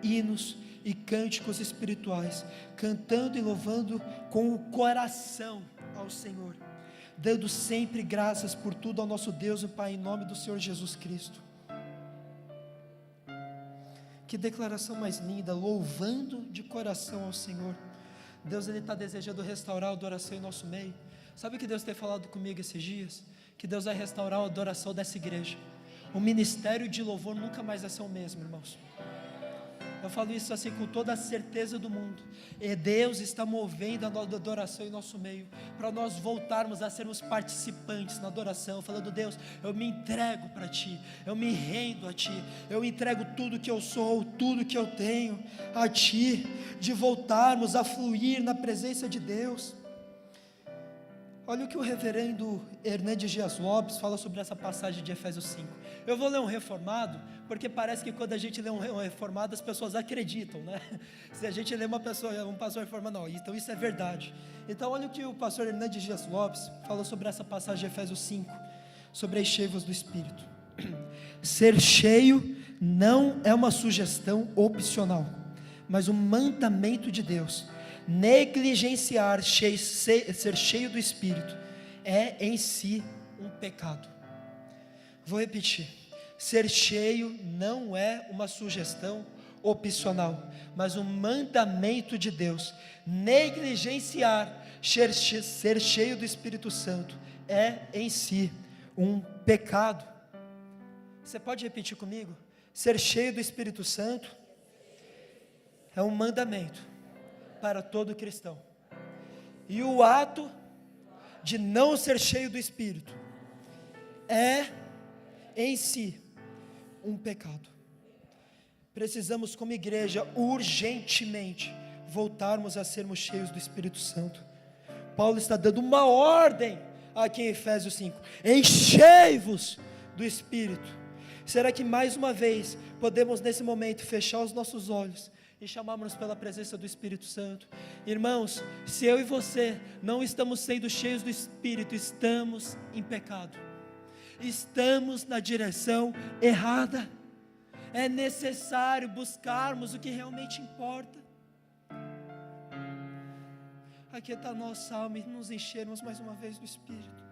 [SPEAKER 2] hinos e cânticos espirituais, cantando e louvando com o coração ao Senhor, dando sempre graças por tudo ao nosso Deus e Pai, em nome do Senhor Jesus Cristo. Que declaração mais linda, louvando de coração ao Senhor. Deus, Ele está desejando restaurar a adoração em nosso meio. Sabe o que Deus tem falado comigo esses dias? Que Deus vai restaurar a adoração dessa igreja. O ministério de louvor nunca mais vai ser o mesmo, irmãos. Eu falo isso assim com toda a certeza do mundo. E Deus está movendo a nossa adoração em nosso meio, para nós voltarmos a sermos participantes na adoração, falando: Deus, eu me entrego para Ti, eu me rendo a Ti, eu entrego tudo que eu sou, tudo que eu tenho a Ti, de voltarmos a fluir na presença de Deus. Olha o que o reverendo Hernandes Dias Lopes fala sobre essa passagem de Efésios 5. Eu vou ler um reformado, porque parece que quando a gente lê um reformado, as pessoas acreditam, né? Se a gente lê um pastor reformado, não, então isso é verdade. Então olha o que o pastor Hernandes Dias Lopes fala sobre essa passagem de Efésios 5, sobre as cheias do Espírito. Ser cheio não é uma sugestão opcional, mas um mandamento de Deus. Negligenciar ser cheio do Espírito é em si um pecado. Vou repetir: ser cheio não é uma sugestão opcional, mas um mandamento de Deus. Negligenciar ser cheio do Espírito Santo é em si um pecado. Você pode repetir comigo? Ser cheio do Espírito Santo é um mandamento para todo cristão, e o ato de não ser cheio do Espírito é em si um pecado. Precisamos, como igreja, urgentemente voltarmos a sermos cheios do Espírito Santo. Paulo está dando uma ordem aqui em Efésios 5: enchei-vos do Espírito. Será que mais uma vez podemos nesse momento fechar os nossos olhos e chamarmos pela presença do Espírito Santo? Irmãos, se eu e você não estamos sendo cheios do Espírito, estamos em pecado, estamos na direção errada. É necessário buscarmos o que realmente importa. Aqui está a nossa alma, e nos enchermos mais uma vez do Espírito.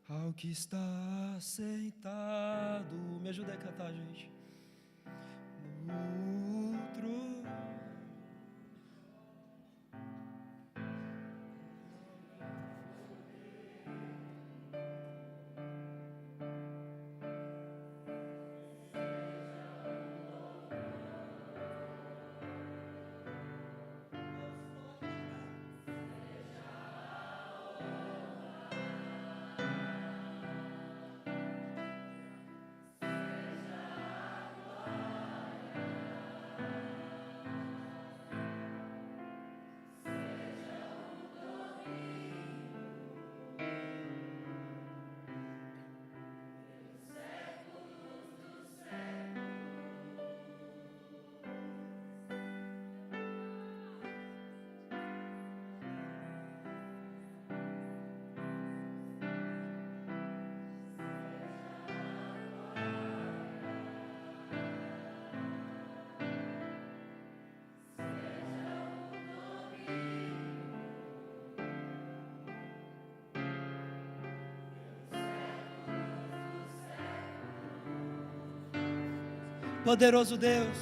[SPEAKER 2] Ao que está sentado, me ajuda a cantar, gente. No trono. Poderoso Deus,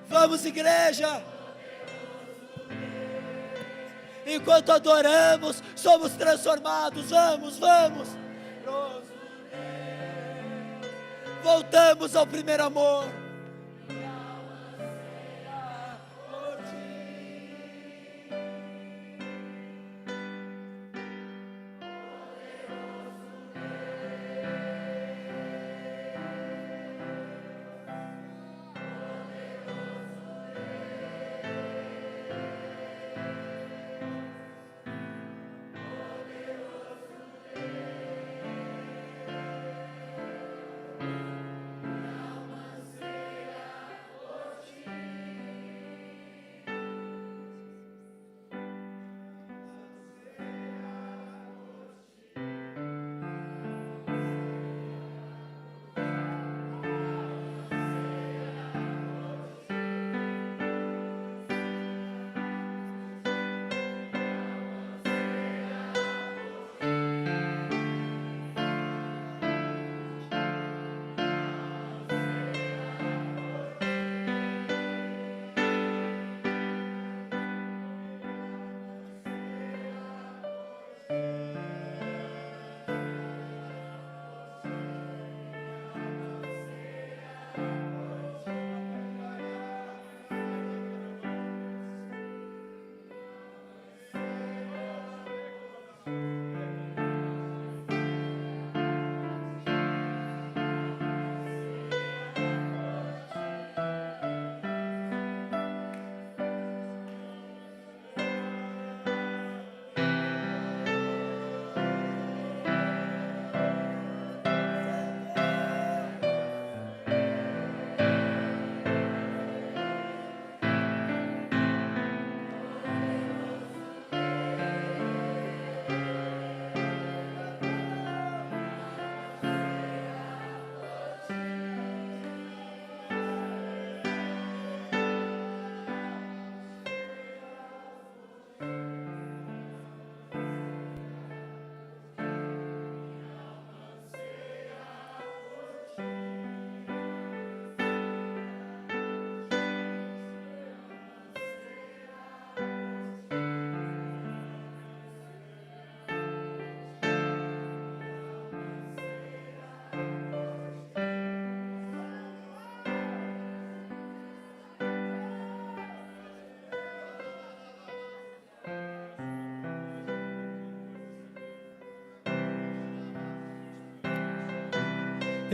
[SPEAKER 2] vamos, igreja. Enquanto adoramos, somos transformados. Vamos, vamos. Voltamos ao primeiro amor.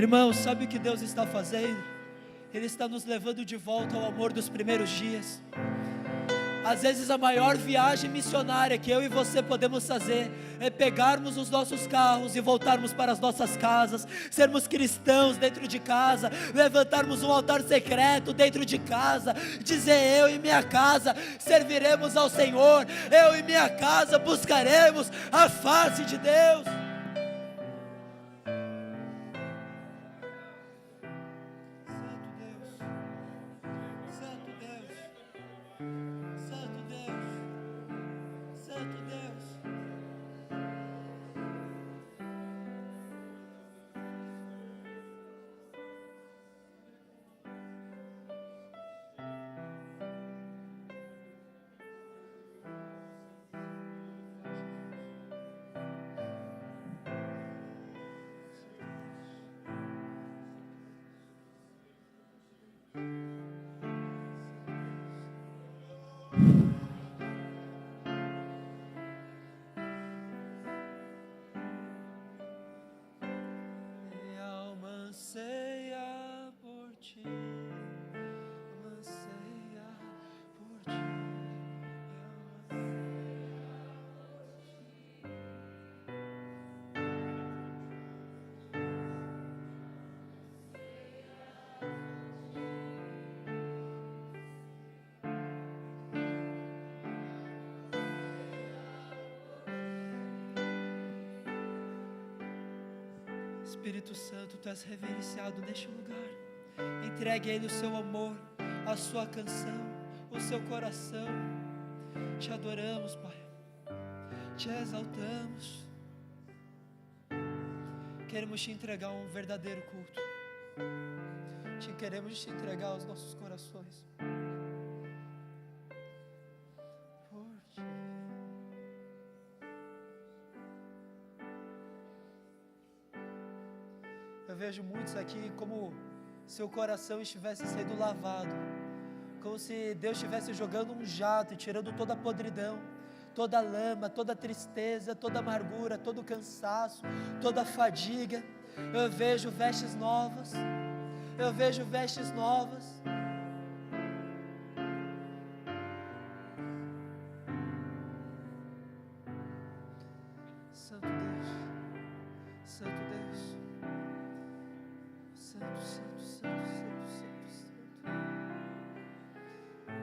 [SPEAKER 2] Irmãos, sabe o que Deus está fazendo? Ele está nos levando de volta ao amor dos primeiros dias. Às vezes a maior viagem missionária que eu e você podemos fazer é pegarmos os nossos carros e voltarmos para as nossas casas, sermos cristãos dentro de casa, levantarmos um altar secreto dentro de casa, dizer: eu e minha casa serviremos ao Senhor, eu e minha casa buscaremos a face de Deus. Anseia por ti, anseia por ti, Espírito Santo, Tu és reverenciado neste lugar. Entregue a Ele o seu amor, a sua canção, o seu coração. Te adoramos, Pai. Te exaltamos. Queremos Te entregar um verdadeiro culto. Queremos Te entregar os nossos corações. Eu vejo muitos aqui como se o coração estivesse sendo lavado, como se Deus estivesse jogando um jato e tirando toda a podridão, toda a lama, toda a tristeza, toda a amargura, todo o cansaço, toda a fadiga. Eu vejo vestes novas, eu vejo vestes novas. Santo Deus, Santo Deus. Santo, Santo, Santo, Santo, Santo, Santo,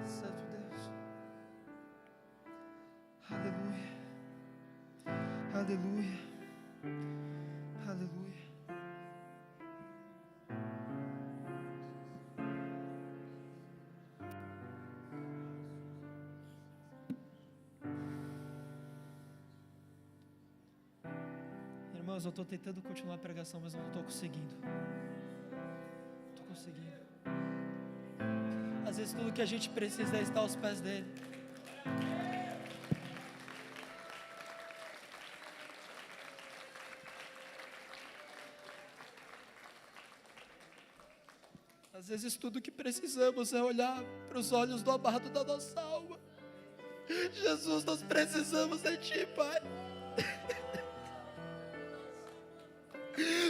[SPEAKER 2] Santo Deus. Aleluia, aleluia, aleluia. Irmãos, eu estou tentando continuar a pregação, mas eu não estou conseguindo. Às vezes tudo que a gente precisa é estar aos pés dele. Às vezes tudo que precisamos é olhar para os olhos do amado da nossa alma. Jesus, nós precisamos de Ti, Pai.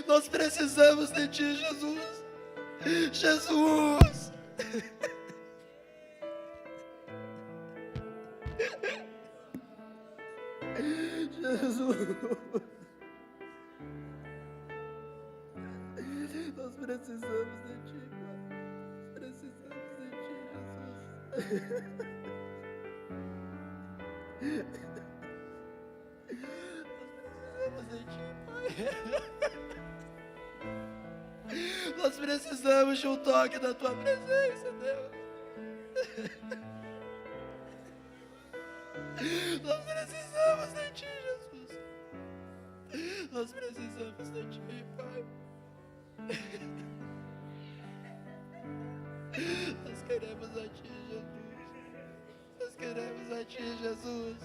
[SPEAKER 2] Nós precisamos de Ti, Jesus. Jesus. Jesus. Nós precisamos de Ti, Pai. Precisamos de Ti, Jesus. Nós precisamos de Ti, Pai. Nós precisamos de um toque da Tua presença, Deus. Nós precisamos de Ti, Jesus. Nós precisamos de Ti, Pai. Nós queremos a Ti, Jesus. Nós queremos a Ti, Jesus.